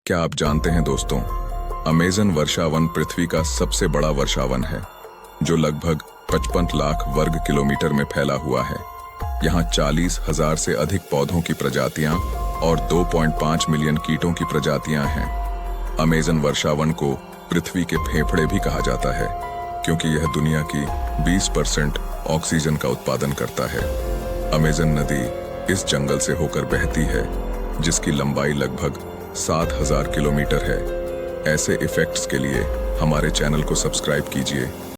क्या आप जानते हैं दोस्तों, अमेज़न वर्षावन पृथ्वी का सबसे बड़ा वर्षावन है जो लगभग 55 लाख वर्ग किलोमीटर में फैला हुआ है। यहाँ 40,000 से अधिक पौधों की प्रजातियां और 2.5 मिलियन कीटों की प्रजातियां हैं। अमेज़न वर्षावन को पृथ्वी के फेफड़े भी कहा जाता है क्योंकि यह दुनिया की 20% ऑक्सीजन का उत्पादन करता है। अमेज़न नदी इस जंगल से होकर बहती है जिसकी लंबाई लगभग 7,000 किलोमीटर है। ऐसे इफेक्ट्स के लिए हमारे चैनल को सब्सक्राइब कीजिए।